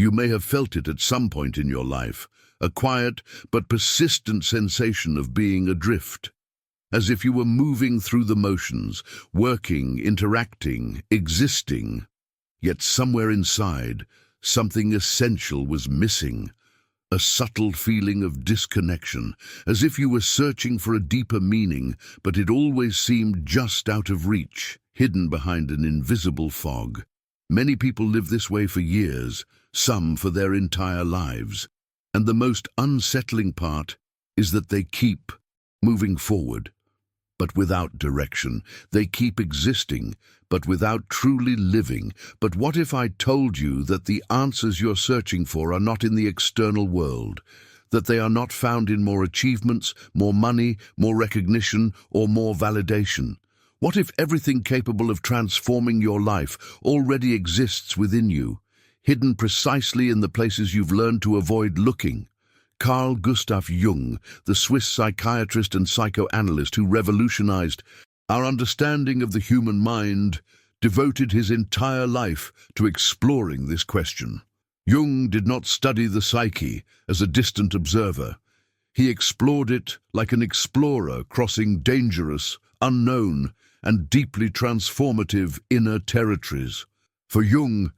You may have felt it at some point in your life, a quiet but persistent sensation of being adrift, as if you were moving through the motions, working, interacting, existing. Yet somewhere inside, something essential was missing, a subtle feeling of disconnection, as if you were searching for a deeper meaning, but it always seemed just out of reach, hidden behind an invisible fog. Many people live this way for years, some for their entire lives. And the most unsettling part is that they keep moving forward, but without direction. They keep existing, but without truly living. But what if I told you that the answers you're searching for are not in the external world, that they are not found in more achievements, more money, more recognition, or more validation? What if everything capable of transforming your life already exists within you, hidden precisely in the places you've learned to avoid looking? Carl Jung, the Swiss psychiatrist and psychoanalyst who revolutionized our understanding of the human mind, devoted his entire life to exploring this question. Jung did not study the psyche as a distant observer. He explored it like an explorer crossing dangerous, unknown, and deeply transformative inner territories. For Jung,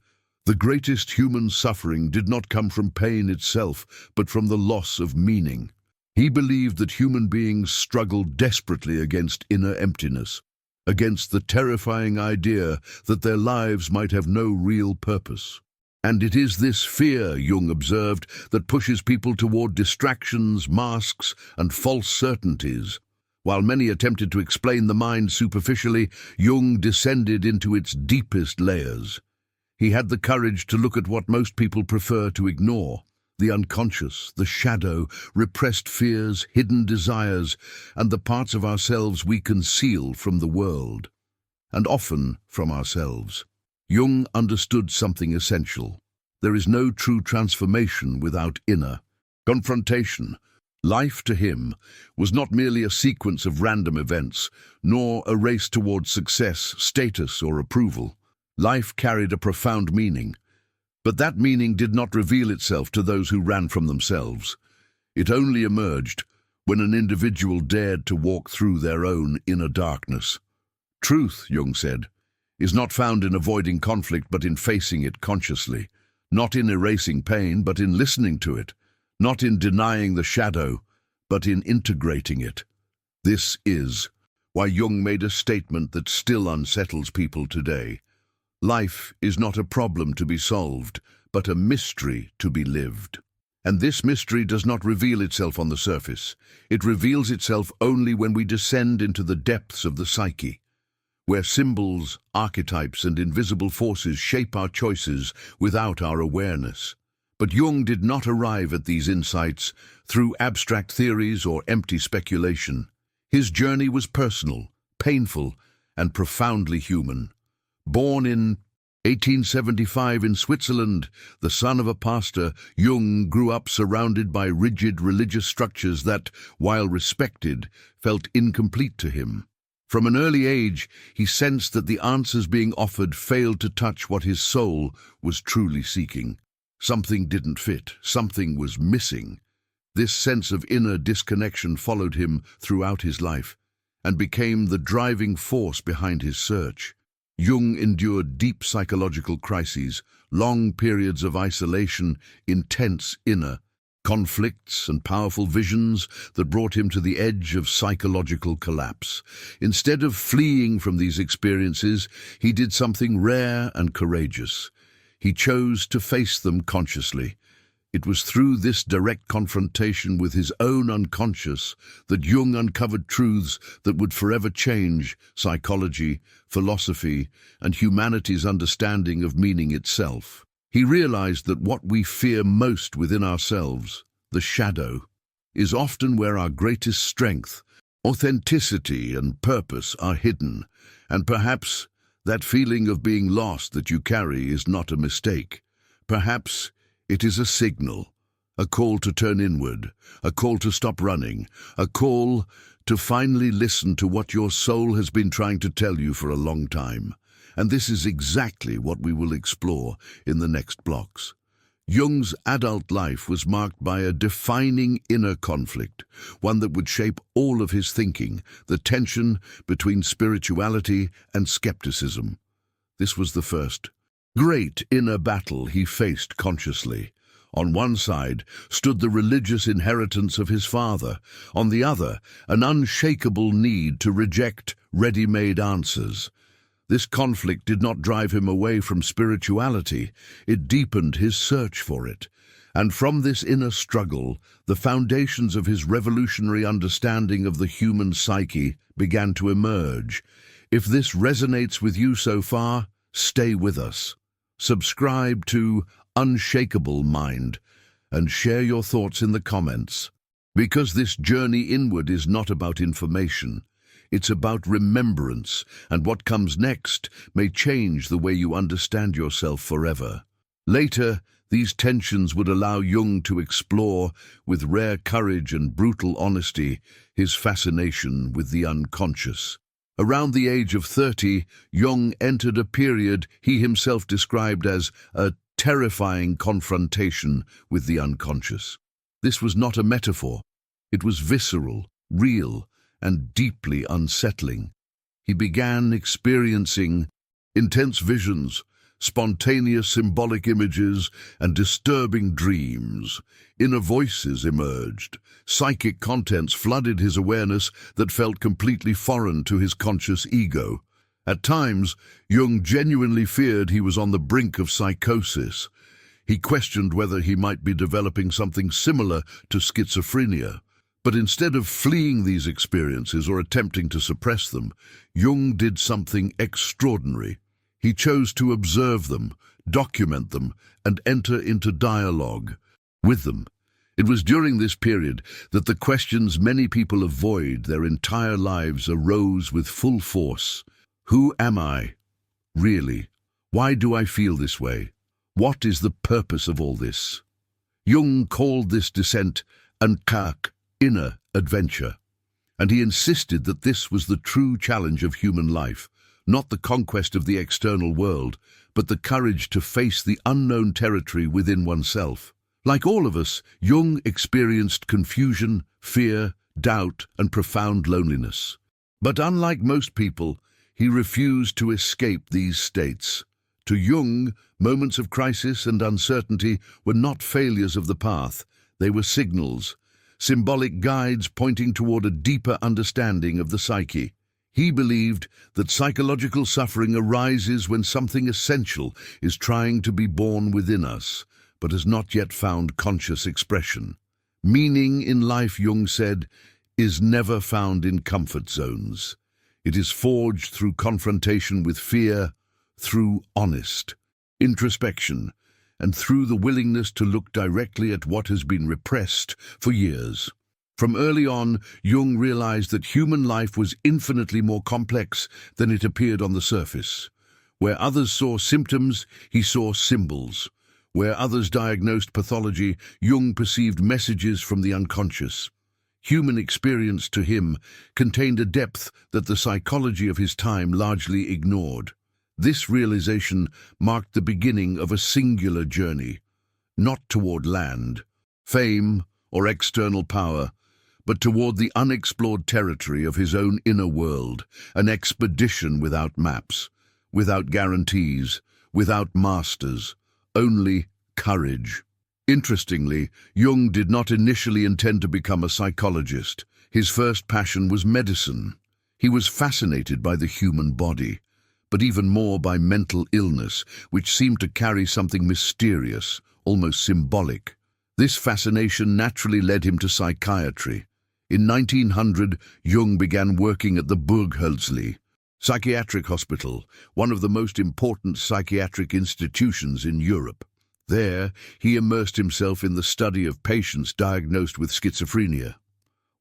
the greatest human suffering did not come from pain itself, but from the loss of meaning. He believed that human beings struggled desperately against inner emptiness, against the terrifying idea that their lives might have no real purpose. And it is this fear, Jung observed, that pushes people toward distractions, masks, and false certainties. While many attempted to explain the mind superficially, Jung descended into its deepest layers. He had the courage to look at what most people prefer to ignore: the unconscious, the shadow, repressed fears, hidden desires, and the parts of ourselves we conceal from the world, and often from ourselves. Jung understood something essential. There is no true transformation without inner confrontation. Life to him was not merely a sequence of random events, nor a race towards success, status, or approval. Life carried a profound meaning, but that meaning did not reveal itself to those who ran from themselves. It only emerged when an individual dared to walk through their own inner darkness. Truth, Jung said, is not found in avoiding conflict but in facing it consciously, not in erasing pain but in listening to it, not in denying the shadow but in integrating it. This is why Jung made a statement that still unsettles people today. Life is not a problem to be solved, but a mystery to be lived. And this mystery does not reveal itself on the surface. It reveals itself only when we descend into the depths of the psyche, where symbols, archetypes, and invisible forces shape our choices without our awareness. But Jung did not arrive at these insights through abstract theories or empty speculation. His journey was personal, painful, and profoundly human. Born in 1875 in Switzerland, the son of a pastor, Jung grew up surrounded by rigid religious structures that, while respected, felt incomplete to him. From an early age, he sensed that the answers being offered failed to touch what his soul was truly seeking. Something didn't fit, something was missing. This sense of inner disconnection followed him throughout his life and became the driving force behind his search. Jung endured deep psychological crises, long periods of isolation, intense inner conflicts, and powerful visions that brought him to the edge of psychological collapse. Instead of fleeing from these experiences, he did something rare and courageous. He chose to face them consciously. It was through this direct confrontation with his own unconscious that Jung uncovered truths that would forever change psychology, philosophy, and humanity's understanding of meaning itself. He realized that what we fear most within ourselves, the shadow, is often where our greatest strength, authenticity, and purpose are hidden, and perhaps that feeling of being lost that you carry is not a mistake. Perhaps it is a signal, a call to turn inward, a call to stop running, a call to finally listen to what your soul has been trying to tell you for a long time. And this is exactly what we will explore in the next blocks. Jung's adult life was marked by a defining inner conflict, one that would shape all of his thinking, the tension between spirituality and skepticism. This was the first great inner battle he faced consciously. On one side stood the religious inheritance of his father, on the other, an unshakable need to reject ready-made answers. This conflict did not drive him away from spirituality, it deepened his search for it. And from this inner struggle, the foundations of his revolutionary understanding of the human psyche began to emerge. If this resonates with you so far, stay with us. Subscribe to Unshakable Mind and share your thoughts in the comments. Because this journey inward is not about information. It's about remembrance, and what comes next may change the way you understand yourself forever. Later, these tensions would allow Jung to explore, with rare courage and brutal honesty, his fascination with the unconscious. Around the age of 30, Jung entered a period he himself described as a terrifying confrontation with the unconscious. This was not a metaphor. It was visceral, real, and deeply unsettling. He began experiencing intense visions, spontaneous symbolic images, and disturbing dreams. Inner voices emerged. Psychic contents flooded his awareness that felt completely foreign to his conscious ego. At times, Jung genuinely feared he was on the brink of psychosis. He questioned whether he might be developing something similar to schizophrenia. But instead of fleeing these experiences or attempting to suppress them, Jung did something extraordinary. He chose to observe them, document them, and enter into dialogue with them. It was during this period that the questions many people avoid their entire lives arose with full force. Who am I? Really? Why do I feel this way? What is the purpose of all this? Jung called this descent Unkak, inner adventure, and he insisted that this was the true challenge of human life, not the conquest of the external world, but the courage to face the unknown territory within oneself. Like all of us, Jung experienced confusion, fear, doubt, and profound loneliness. But unlike most people, he refused to escape these states. To Jung, moments of crisis and uncertainty were not failures of the path, they were signals, symbolic guides pointing toward a deeper understanding of the psyche. He believed that psychological suffering arises when something essential is trying to be born within us, but has not yet found conscious expression. Meaning in life, Jung said, is never found in comfort zones. It is forged through confrontation with fear, through honest introspection, and through the willingness to look directly at what has been repressed for years. From early on, Jung realized that human life was infinitely more complex than it appeared on the surface. Where others saw symptoms, he saw symbols. Where others diagnosed pathology, Jung perceived messages from the unconscious. Human experience to him contained a depth that the psychology of his time largely ignored. This realization marked the beginning of a singular journey, not toward land, fame, or external power, but toward the unexplored territory of his own inner world, an expedition without maps, without guarantees, without masters, only courage. Interestingly, Jung did not initially intend to become a psychologist. His first passion was medicine. He was fascinated by the human body, but even more by mental illness, which seemed to carry something mysterious, almost symbolic. This fascination naturally led him to psychiatry. In 1900, Jung began working at the Burghölzli psychiatric hospital, one of the most important psychiatric institutions in Europe. There, he immersed himself in the study of patients diagnosed with schizophrenia.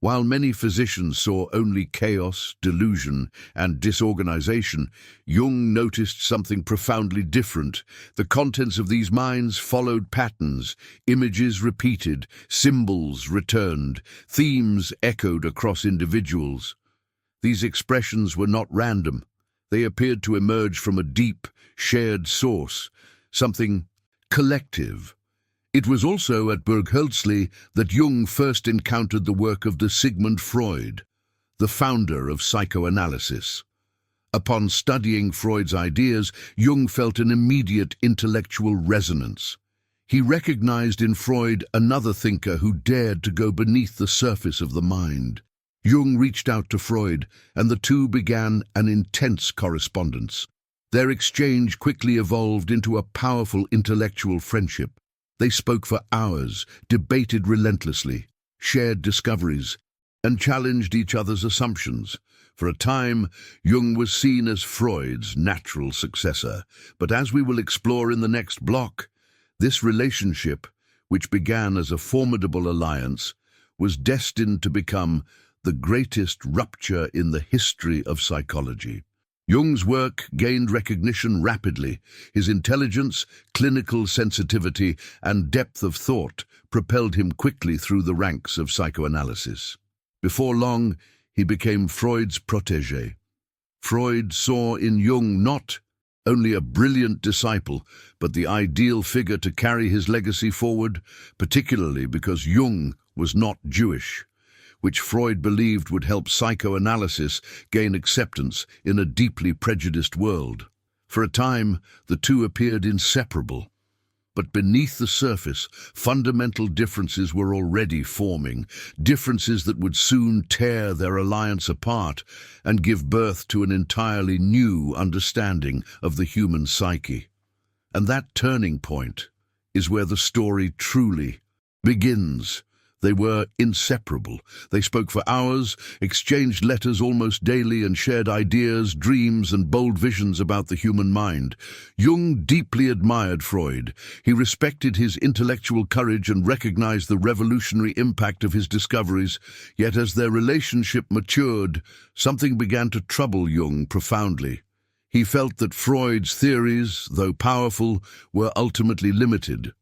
While many physicians saw only chaos, delusion, and disorganization, Jung noticed something profoundly different. The contents of these minds followed patterns, images repeated, symbols returned, themes echoed across individuals. These expressions were not random. They appeared to emerge from a deep, shared source, something collective. It was also at Burghölzli that Jung first encountered the work of the Sigmund Freud, the founder of psychoanalysis. Upon studying Freud's ideas, Jung felt an immediate intellectual resonance. He recognized in Freud another thinker who dared to go beneath the surface of the mind. Jung reached out to Freud, and the two began an intense correspondence. Their exchange quickly evolved into a powerful intellectual friendship. They spoke for hours, debated relentlessly, shared discoveries, and challenged each other's assumptions. For a time, Jung was seen as Freud's natural successor, but as we will explore in the next block, this relationship, which began as a formidable alliance, was destined to become the greatest rupture in the history of psychology. Jung's work gained recognition rapidly. His intelligence, clinical sensitivity, and depth of thought propelled him quickly through the ranks of psychoanalysis. Before long, he became Freud's protégé. Freud saw in Jung not only a brilliant disciple, but the ideal figure to carry his legacy forward, particularly because Jung was not Jewish, which Freud believed would help psychoanalysis gain acceptance in a deeply prejudiced world. For a time, the two appeared inseparable. But beneath the surface, fundamental differences were already forming, differences that would soon tear their alliance apart and give birth to an entirely new understanding of the human psyche. And that turning point is where the story truly begins. They were inseparable. They spoke for hours, exchanged letters almost daily, and shared ideas, dreams, and bold visions about the human mind. Jung deeply admired Freud. He respected his intellectual courage and recognized the revolutionary impact of his discoveries. Yet as their relationship matured, something began to trouble Jung profoundly. He felt that Freud's theories, though powerful, were ultimately limited.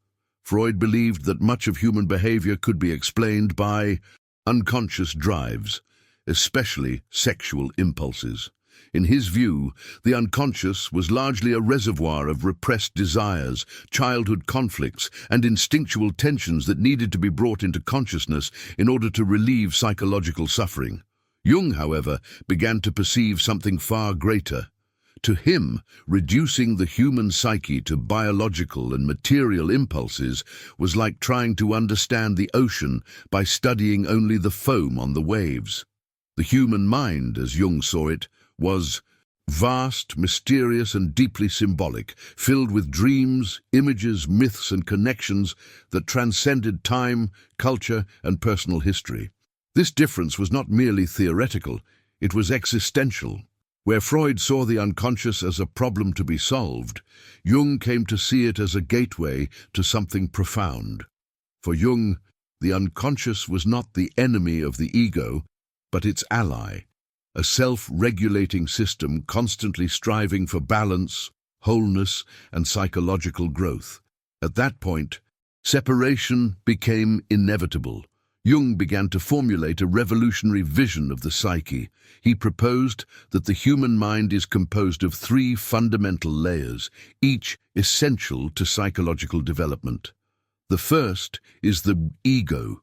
Freud believed that much of human behavior could be explained by unconscious drives, especially sexual impulses. In his view, the unconscious was largely a reservoir of repressed desires, childhood conflicts, and instinctual tensions that needed to be brought into consciousness in order to relieve psychological suffering. Jung, however, began to perceive something far greater. To him, reducing the human psyche to biological and material impulses was like trying to understand the ocean by studying only the foam on the waves. The human mind, as Jung saw it, was vast, mysterious, and deeply symbolic, filled with dreams, images, myths, and connections that transcended time, culture, and personal history. This difference was not merely theoretical, it was existential. Where Freud saw the unconscious as a problem to be solved, Jung came to see it as a gateway to something profound. For Jung, the unconscious was not the enemy of the ego, but its ally, a self-regulating system constantly striving for balance, wholeness, and psychological growth. At that point, separation became inevitable. Jung began to formulate a revolutionary vision of the psyche. He proposed that the human mind is composed of three fundamental layers, each essential to psychological development. The first is the ego,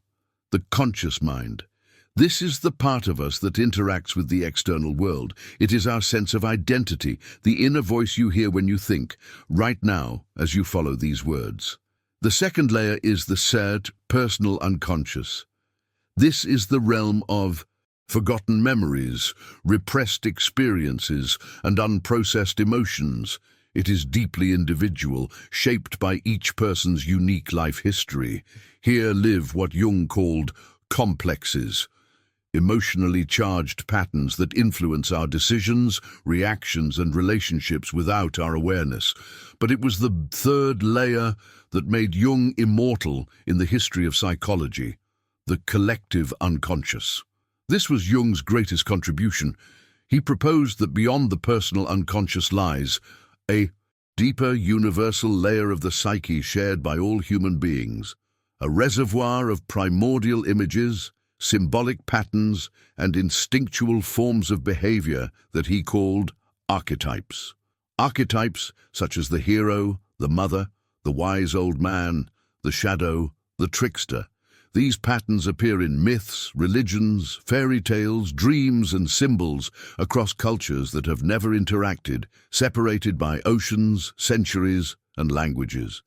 the conscious mind. This is the part of us that interacts with the external world. It is our sense of identity, the inner voice you hear when you think, right now, as you follow these words. The second layer is the shared, personal unconscious. This is the realm of forgotten memories, repressed experiences, and unprocessed emotions. It is deeply individual, shaped by each person's unique life history. Here live what Jung called complexes, emotionally charged patterns that influence our decisions, reactions, and relationships without our awareness. But it was the third layer that made Jung immortal in the history of psychology, the collective unconscious. This was Jung's greatest contribution. He proposed that beyond the personal unconscious lies a deeper universal layer of the psyche shared by all human beings, a reservoir of primordial images, symbolic patterns, and instinctual forms of behavior that he called archetypes. Archetypes such as the hero, the mother, the wise old man, the shadow, the trickster. These patterns appear in myths, religions, fairy tales, dreams, and symbols across cultures that have never interacted, separated by oceans, centuries, and languages.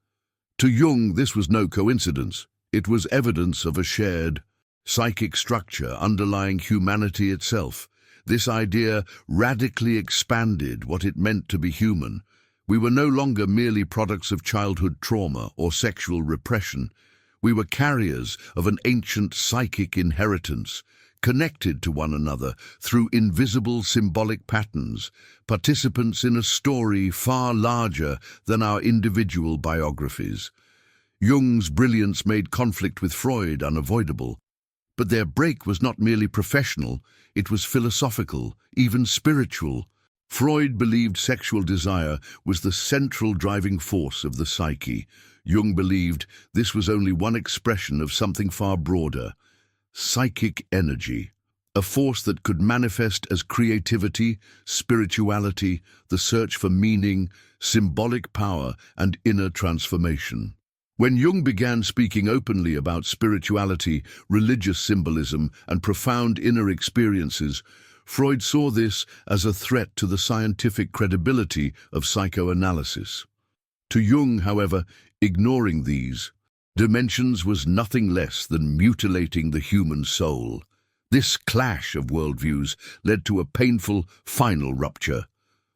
To Jung, this was no coincidence. It was evidence of a shared psychic structure underlying humanity itself. This idea radically expanded what it meant to be human. We were no longer merely products of childhood trauma or sexual repression. We were carriers of an ancient psychic inheritance, connected to one another through invisible symbolic patterns, participants in a story far larger than our individual biographies. Jung's brilliance made conflict with Freud unavoidable, but their break was not merely professional, it was philosophical, even spiritual. Freud believed sexual desire was the central driving force of the psyche. Jung believed this was only one expression of something far broader, psychic energy, a force that could manifest as creativity, spirituality, the search for meaning, symbolic power, and inner transformation. When Jung began speaking openly about spirituality, religious symbolism, and profound inner experiences, Freud saw this as a threat to the scientific credibility of psychoanalysis. To Jung, however, ignoring these dimensions was nothing less than mutilating the human soul. This clash of worldviews led to a painful, final rupture,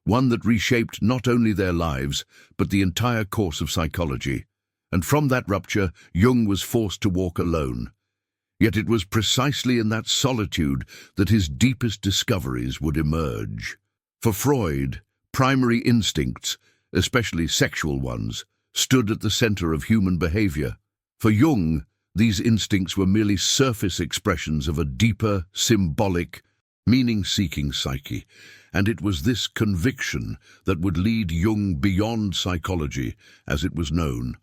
one that reshaped not only their lives, but the entire course of psychology. And from that rupture, Jung was forced to walk alone. Yet it was precisely in that solitude that his deepest discoveries would emerge. For Freud, primary instincts, especially sexual ones, stood at the center of human behavior. For Jung, these instincts were merely surface expressions of a deeper, symbolic, meaning-seeking psyche, and it was this conviction that would lead Jung beyond psychology, as it was known,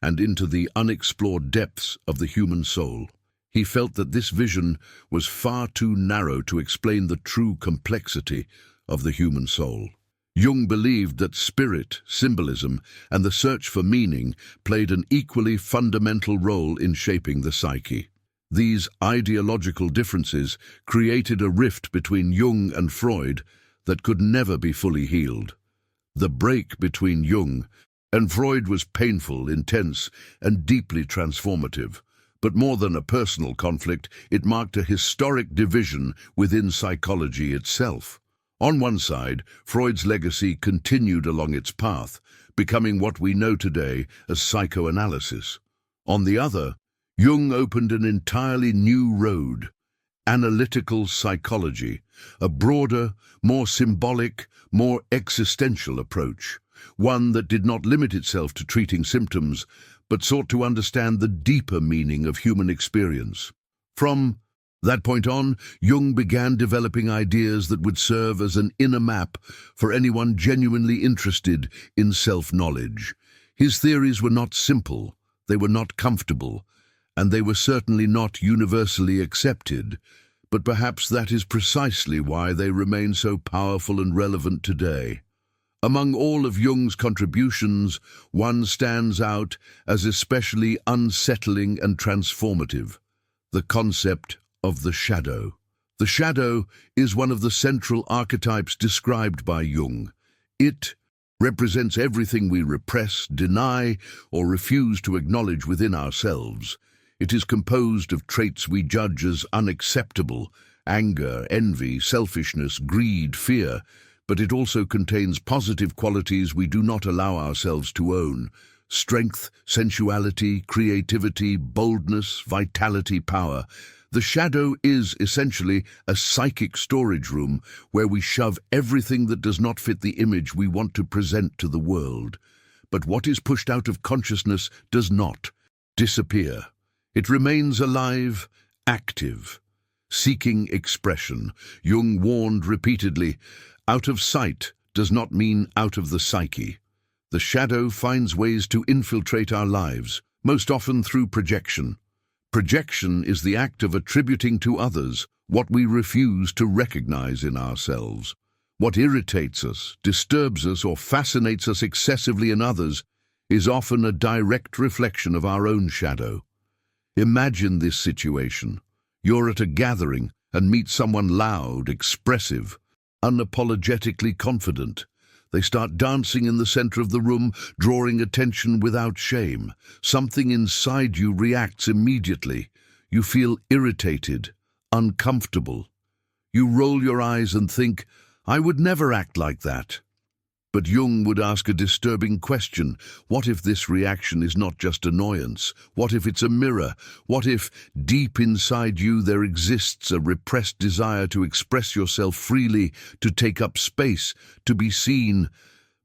and into the unexplored depths of the human soul. He felt that this vision was far too narrow to explain the true complexity of the human soul. Jung believed that spirit, symbolism, and the search for meaning played an equally fundamental role in shaping the psyche. These ideological differences created a rift between Jung and Freud that could never be fully healed. The break between Jung and Freud was painful, intense, and deeply transformative. But more than a personal conflict, it marked a historic division within psychology itself. On one side, Freud's legacy continued along its path, becoming what we know today as psychoanalysis. On the other, Jung opened an entirely new road, analytical psychology, a broader, more symbolic, more existential approach, one that did not limit itself to treating symptoms, but sought to understand the deeper meaning of human experience. From that point on, Jung began developing ideas that would serve as an inner map for anyone genuinely interested in self-knowledge. His theories were not simple, they were not comfortable, and they were certainly not universally accepted, but perhaps that is precisely why they remain so powerful and relevant today. Among all of Jung's contributions, one stands out as especially unsettling and transformative: the concept of the shadow. The shadow is one of the central archetypes described by Jung. It represents everything we repress, deny, or refuse to acknowledge within ourselves. It is composed of traits we judge as unacceptable: anger, envy, selfishness, greed, fear. But it also contains positive qualities we do not allow ourselves to own: strength, sensuality, creativity, boldness, vitality, power. The shadow is essentially a psychic storage room where we shove everything that does not fit the image we want to present to the world. But what is pushed out of consciousness does not disappear. It remains alive, active, seeking expression. Jung warned repeatedly, out of sight does not mean out of the psyche. The shadow finds ways to infiltrate our lives, most often through projection. Projection is the act of attributing to others what we refuse to recognize in ourselves. What irritates us, disturbs us, or fascinates us excessively in others is often a direct reflection of our own shadow. Imagine this situation. You're at a gathering and meet someone loud, expressive, unapologetically confident. They start dancing in the center of the room, drawing attention without shame. Something inside you reacts immediately. You feel irritated, uncomfortable. You roll your eyes and think, "I would never act like that." But Jung would ask a disturbing question. What if this reaction is not just annoyance? What if it's a mirror? What if, deep inside you, there exists a repressed desire to express yourself freely, to take up space, to be seen?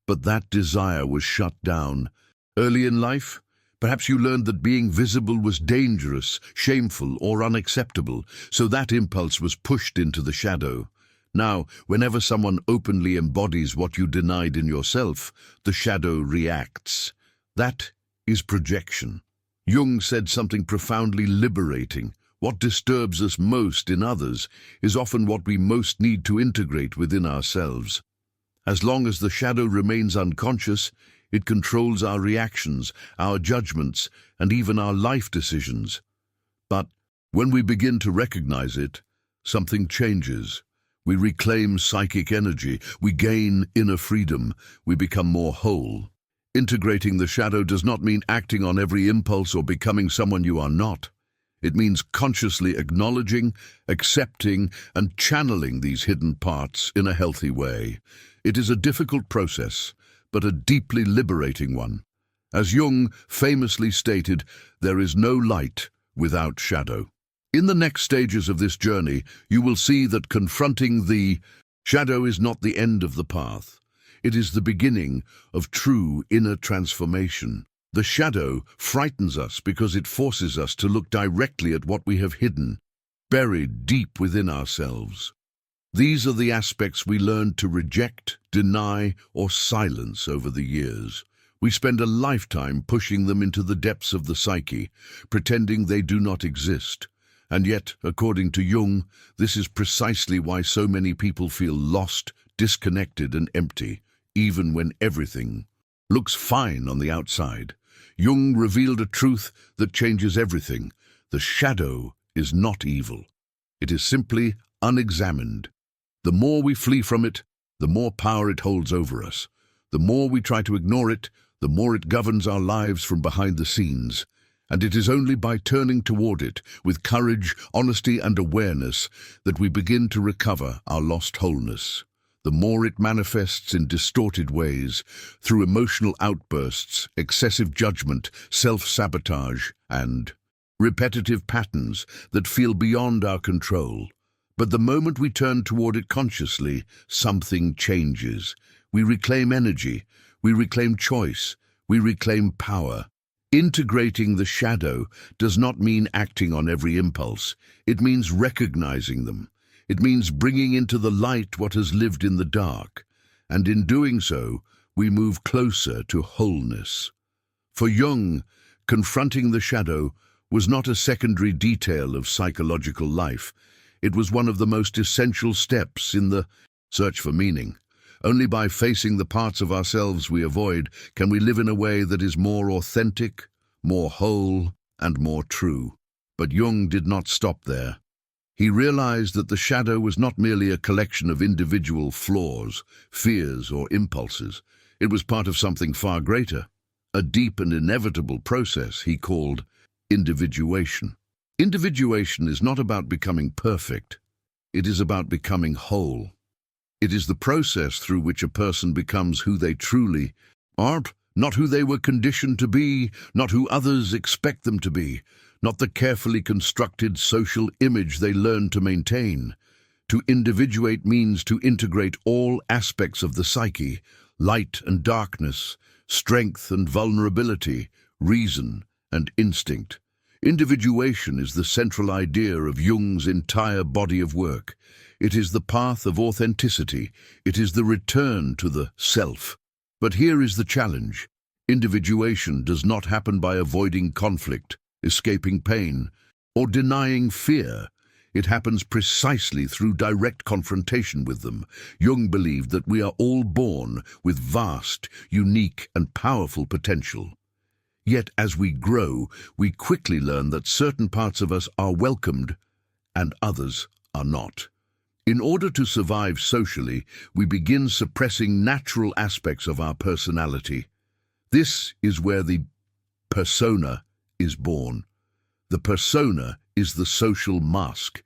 But that desire was shut down. Early in life, perhaps you learned that being visible was dangerous, shameful, or unacceptable, so that impulse was pushed into the shadow. Now, whenever someone openly embodies what you denied in yourself, the shadow reacts. That is projection. Jung said something profoundly liberating. What disturbs us most in others is often what we most need to integrate within ourselves. As long as the shadow remains unconscious, it controls our reactions, our judgments, and even our life decisions. But when we begin to recognize it, something changes. We reclaim psychic energy, we gain inner freedom, we become more whole. Integrating the shadow does not mean acting on every impulse or becoming someone you are not. It means consciously acknowledging, accepting, and channeling these hidden parts in a healthy way. It is a difficult process, but a deeply liberating one. As Jung famously stated, there is no light without shadow. In the next stages of this journey, you will see that confronting the shadow is not the end of the path. It is the beginning of true inner transformation. The shadow frightens us because it forces us to look directly at what we have hidden, buried deep within ourselves. These are the aspects we learn to reject, deny, or silence over the years. We spend a lifetime pushing them into the depths of the psyche, pretending they do not exist. And yet, according to Jung, this is precisely why so many people feel lost, disconnected, and empty, even when everything looks fine on the outside. Jung revealed a truth that changes everything. The shadow is not evil. It is simply unexamined. The more we flee from it, the more power it holds over us. The more we try to ignore it, the more it governs our lives from behind the scenes. And it is only by turning toward it with courage, honesty, and awareness that we begin to recover our lost wholeness. The more it manifests in distorted ways, through emotional outbursts, excessive judgment, self-sabotage, and repetitive patterns that feel beyond our control. But the moment we turn toward it consciously, something changes. We reclaim energy, we reclaim choice, we reclaim power. Integrating the shadow does not mean acting on every impulse. It means recognizing them. It means bringing into the light what has lived in the dark. And in doing so, we move closer to wholeness. For Jung, confronting the shadow was not a secondary detail of psychological life. It was one of the most essential steps in the search for meaning. Only by facing the parts of ourselves we avoid can we live in a way that is more authentic, more whole, and more true. But Jung did not stop there. He realized that the shadow was not merely a collection of individual flaws, fears, or impulses. It was part of something far greater, a deep and inevitable process he called individuation. Individuation is not about becoming perfect. It is about becoming whole. It is the process through which a person becomes who they truly are, not who they were conditioned to be, not who others expect them to be, not the carefully constructed social image they learn to maintain. To individuate means to integrate all aspects of the psyche, light and darkness, strength and vulnerability, reason and instinct. Individuation is the central idea of Jung's entire body of work. It is the path of authenticity. It is the return to the self. But here is the challenge. Individuation does not happen by avoiding conflict, escaping pain, or denying fear. It happens precisely through direct confrontation with them. Jung believed that we are all born with vast, unique and powerful potential. Yet as we grow, we quickly learn that certain parts of us are welcomed and others are not. In order to survive socially, we begin suppressing natural aspects of our personality. This is where the persona is born. The persona is the social mask.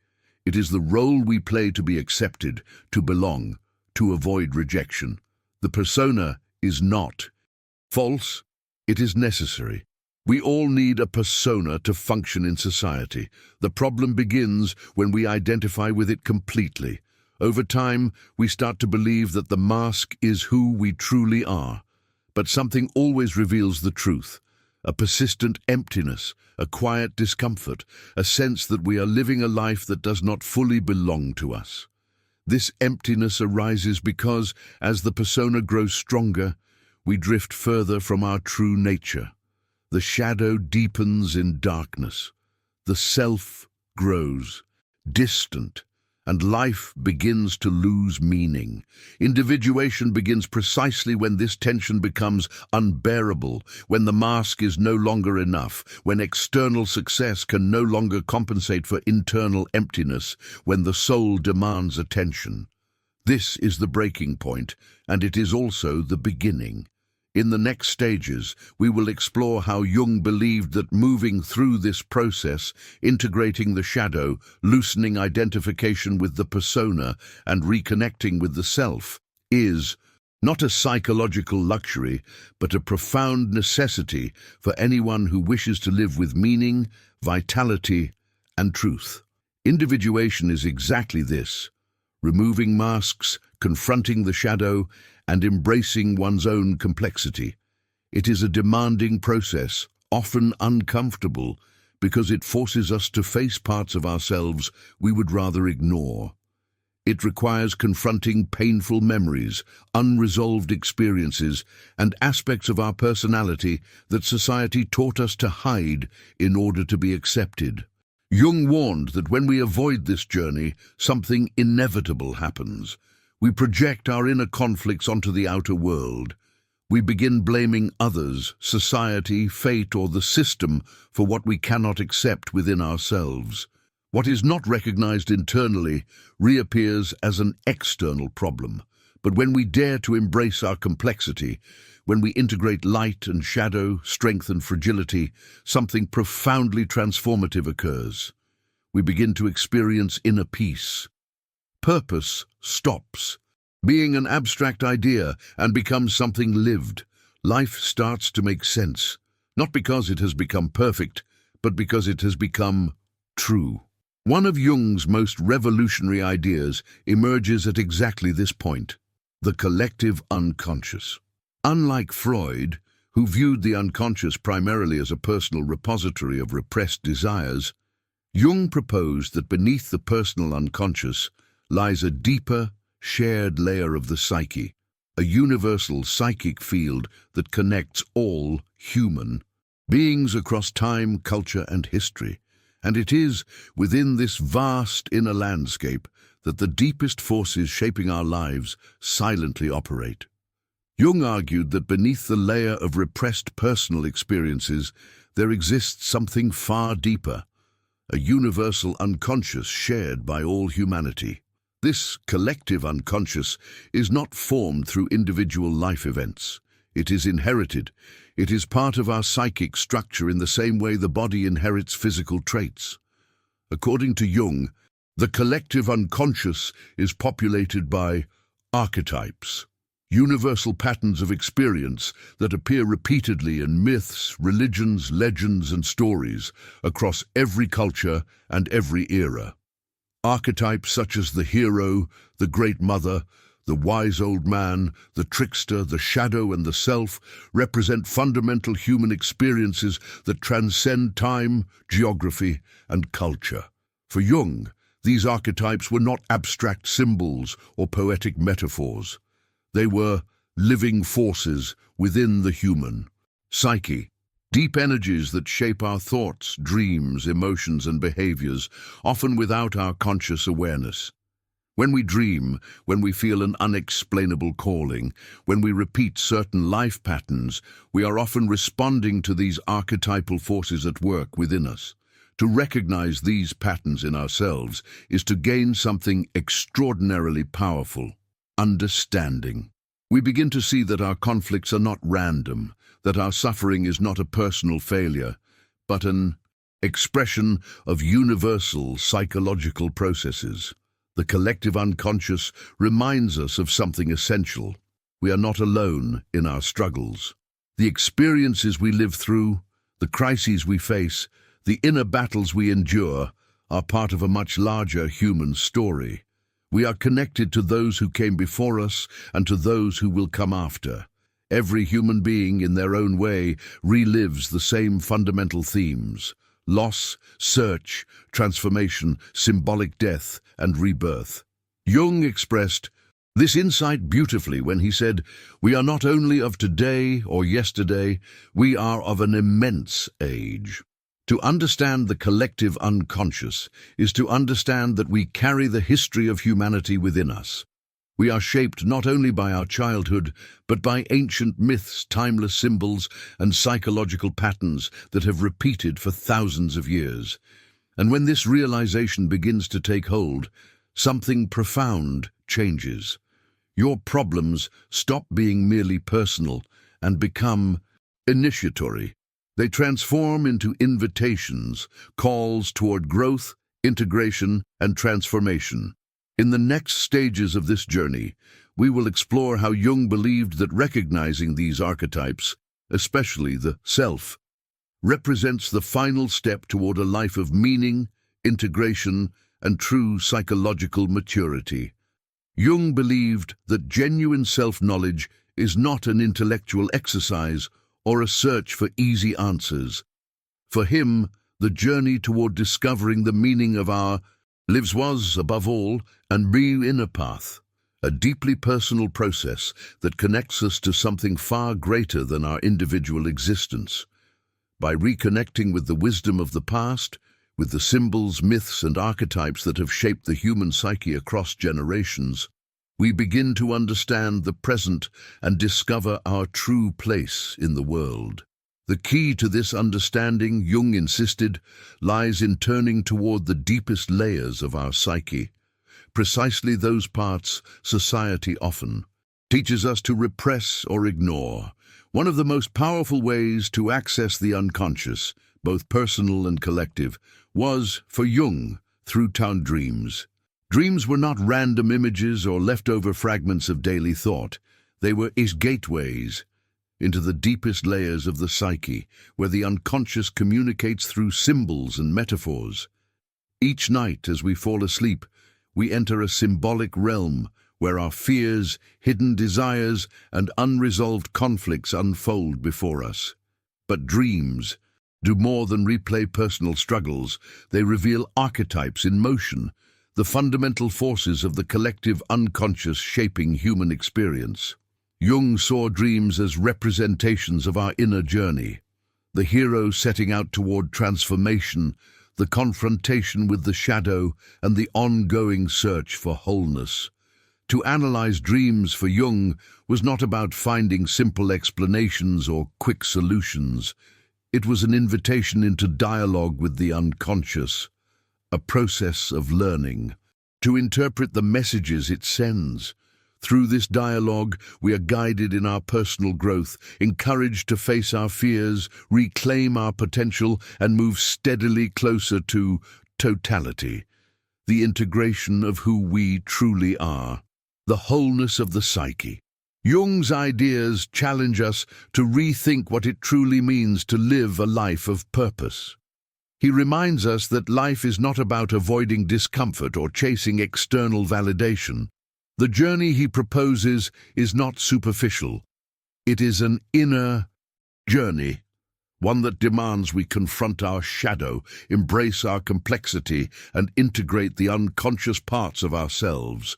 It is the role we play to be accepted, to belong, to avoid rejection. The persona is not false, it is necessary. We all need a persona to function in society. The problem begins when we identify with it completely. Over time, we start to believe that the mask is who we truly are. But something always reveals the truth. A persistent emptiness, a quiet discomfort, a sense that we are living a life that does not fully belong to us. This emptiness arises because, as the persona grows stronger, we drift further from our true nature. The shadow deepens in darkness. The self grows distant, and life begins to lose meaning. Individuation begins precisely when this tension becomes unbearable, when the mask is no longer enough, when external success can no longer compensate for internal emptiness, when the soul demands attention. This is the breaking point, and it is also the beginning. In the next stages, we will explore how Jung believed that moving through this process, integrating the shadow, loosening identification with the persona, and reconnecting with the self, is not a psychological luxury, but a profound necessity for anyone who wishes to live with meaning, vitality, and truth. Individuation is exactly this: removing masks, confronting the shadow, and embracing one's own complexity. It is a demanding process, often uncomfortable, because it forces us to face parts of ourselves we would rather ignore. It requires confronting painful memories, unresolved experiences, and aspects of our personality that society taught us to hide in order to be accepted. Jung warned that when we avoid this journey, something inevitable happens. We project our inner conflicts onto the outer world. We begin blaming others, society, fate, or the system for what we cannot accept within ourselves. What is not recognized internally reappears as an external problem. But when we dare to embrace our complexity, when we integrate light and shadow, strength and fragility, something profoundly transformative occurs. We begin to experience inner peace. Purpose stops being an abstract idea and becomes something lived. Life starts to make sense, not because it has become perfect, but because it has become true. One of Jung's most revolutionary ideas emerges at exactly this point: the collective unconscious. Unlike Freud, who viewed the unconscious primarily as a personal repository of repressed desires, Jung proposed that beneath the personal unconscious lies a deeper, shared layer of the psyche, a universal psychic field that connects all human beings across time, culture, and history. And it is within this vast inner landscape that the deepest forces shaping our lives silently operate. Jung argued that beneath the layer of repressed personal experiences, there exists something far deeper, a universal unconscious shared by all humanity. This collective unconscious is not formed through individual life events. It is inherited. It is part of our psychic structure in the same way the body inherits physical traits. According to Jung, the collective unconscious is populated by archetypes, universal patterns of experience that appear repeatedly in myths, religions, legends, and stories across every culture and every era. Archetypes such as the hero, the great mother, the wise old man, the trickster, the shadow, and the self represent fundamental human experiences that transcend time, geography, and culture. For Jung, these archetypes were not abstract symbols or poetic metaphors. They were living forces within the human psyche. Deep energies that shape our thoughts, dreams, emotions, and behaviors, often without our conscious awareness. When we dream, when we feel an unexplainable calling, when we repeat certain life patterns, we are often responding to these archetypal forces at work within us. To recognize these patterns in ourselves is to gain something extraordinarily powerful: understanding. We begin to see that our conflicts are not random, that our suffering is not a personal failure, but an expression of universal psychological processes. The collective unconscious reminds us of something essential. We are not alone in our struggles. The experiences we live through, the crises we face, the inner battles we endure are part of a much larger human story. We are connected to those who came before us and to those who will come after. Every human being, in their own way, relives the same fundamental themes: loss, search, transformation, symbolic death, and rebirth. Jung expressed this insight beautifully when he said, "We are not only of today or yesterday, we are of an immense age." To understand the collective unconscious is to understand that we carry the history of humanity within us. We are shaped not only by our childhood, but by ancient myths, timeless symbols, and psychological patterns that have repeated for thousands of years. And when this realization begins to take hold, something profound changes. Your problems stop being merely personal and become initiatory. They transform into invitations, calls toward growth, integration, and transformation. In the next stages of this journey, we will explore how Jung believed that recognizing these archetypes, especially the self, represents the final step toward a life of meaning, integration, and true psychological maturity. Jung believed that genuine self-knowledge is not an intellectual exercise or a search for easy answers. For him, the journey toward discovering the meaning of our lives was, above all, an inner path, a deeply personal process that connects us to something far greater than our individual existence. By reconnecting with the wisdom of the past, with the symbols, myths, and archetypes that have shaped the human psyche across generations, we begin to understand the present and discover our true place in the world. The key to this understanding, Jung insisted, lies in turning toward the deepest layers of our psyche, precisely those parts society often teaches us to repress or ignore. One of the most powerful ways to access the unconscious, both personal and collective, was, for Jung, through dreams. Dreams were not random images or leftover fragments of daily thought. They were gateways into the deepest layers of the psyche, where the unconscious communicates through symbols and metaphors. Each night, as we fall asleep, we enter a symbolic realm where our fears, hidden desires, and unresolved conflicts unfold before us. But dreams do more than replay personal struggles. They reveal archetypes in motion, the fundamental forces of the collective unconscious shaping human experience. Jung saw dreams as representations of our inner journey, the hero setting out toward transformation, the confrontation with the shadow, and the ongoing search for wholeness. To analyze dreams for Jung was not about finding simple explanations or quick solutions. It was an invitation into dialogue with the unconscious, a process of learning, to interpret the messages it sends. Through this dialogue, we are guided in our personal growth, encouraged to face our fears, reclaim our potential, and move steadily closer to totality, the integration of who we truly are, the wholeness of the psyche. Jung's ideas challenge us to rethink what it truly means to live a life of purpose. He reminds us that life is not about avoiding discomfort or chasing external validation. The journey he proposes is not superficial. It is an inner journey, one that demands we confront our shadow, embrace our complexity, and integrate the unconscious parts of ourselves.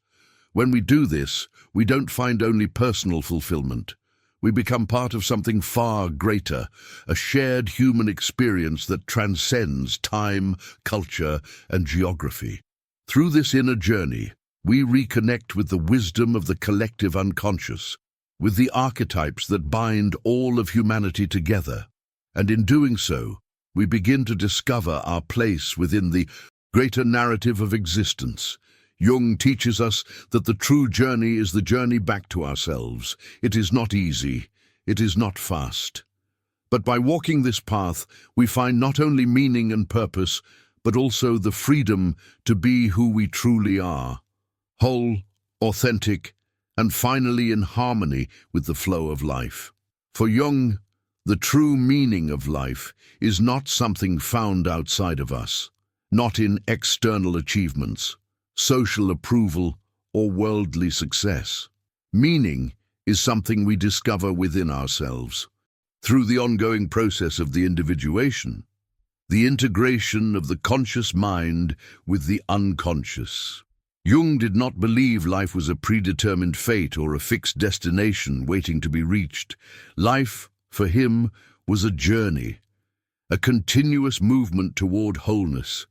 When we do this, we don't find only personal fulfillment. We become part of something far greater, a shared human experience that transcends time, culture, and geography. Through this inner journey, we reconnect with the wisdom of the collective unconscious, with the archetypes that bind all of humanity together. And in doing so, we begin to discover our place within the greater narrative of existence. Jung teaches us that the true journey is the journey back to ourselves. It is not easy, it is not fast. But by walking this path, we find not only meaning and purpose, but also the freedom to be who we truly are, whole, authentic, and finally in harmony with the flow of life. For Jung, the true meaning of life is not something found outside of us, not in external achievements, social approval, or worldly success. Meaning is something we discover within ourselves, through the ongoing process of the individuation, the integration of the conscious mind with the unconscious. Jung did not believe life was a predetermined fate or a fixed destination waiting to be reached. Life, for him, was a journey, a continuous movement toward wholeness,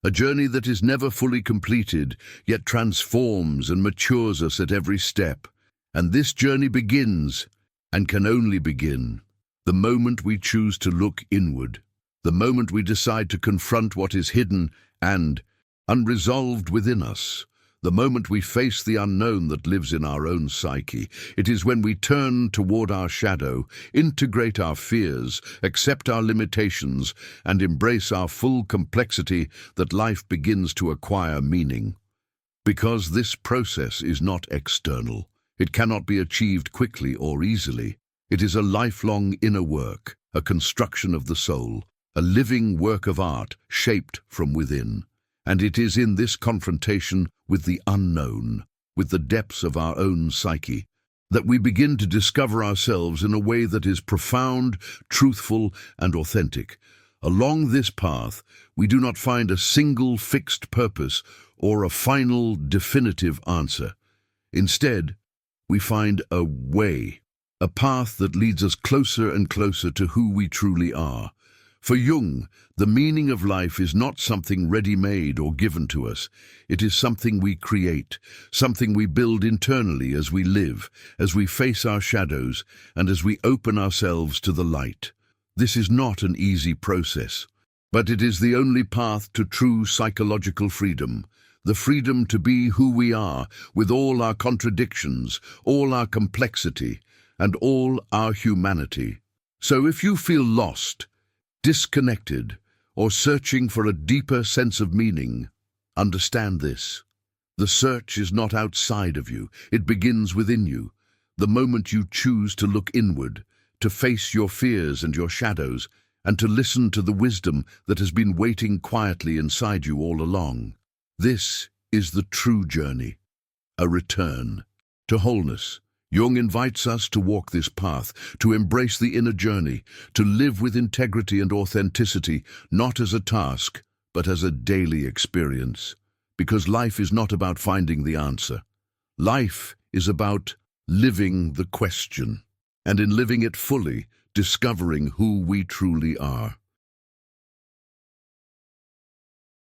a journey that is never fully completed, yet transforms and matures us at every step. And this journey begins, and can only begin, the moment we choose to look inward, the moment we decide to confront what is hidden and unresolved within us, the moment we face the unknown that lives in our own psyche. It is when we turn toward our shadow, integrate our fears, accept our limitations, and embrace our full complexity that life begins to acquire meaning. Because this process is not external, it cannot be achieved quickly or easily. It is a lifelong inner work, a construction of the soul, a living work of art shaped from within. And it is in this confrontation with the unknown, with the depths of our own psyche, that we begin to discover ourselves in a way that is profound, truthful, and authentic. Along this path, we do not find a single fixed purpose or a final, definitive answer. Instead, we find a way, a path that leads us closer and closer to who we truly are. For Jung, the meaning of life is not something ready-made or given to us. It is something we create, something we build internally as we live, as we face our shadows, and as we open ourselves to the light. This is not an easy process, but it is the only path to true psychological freedom, the freedom to be who we are, with all our contradictions, all our complexity, and all our humanity. So if you feel lost, disconnected, or searching for a deeper sense of meaning, understand this. The search is not outside of you, it begins within you. The moment you choose to look inward, to face your fears and your shadows, and to listen to the wisdom that has been waiting quietly inside you all along. This is the true journey, a return to wholeness. Jung invites us to walk this path, to embrace the inner journey, to live with integrity and authenticity, not as a task, but as a daily experience. Because life is not about finding the answer. Life is about living the question, and in living it fully, discovering who we truly are.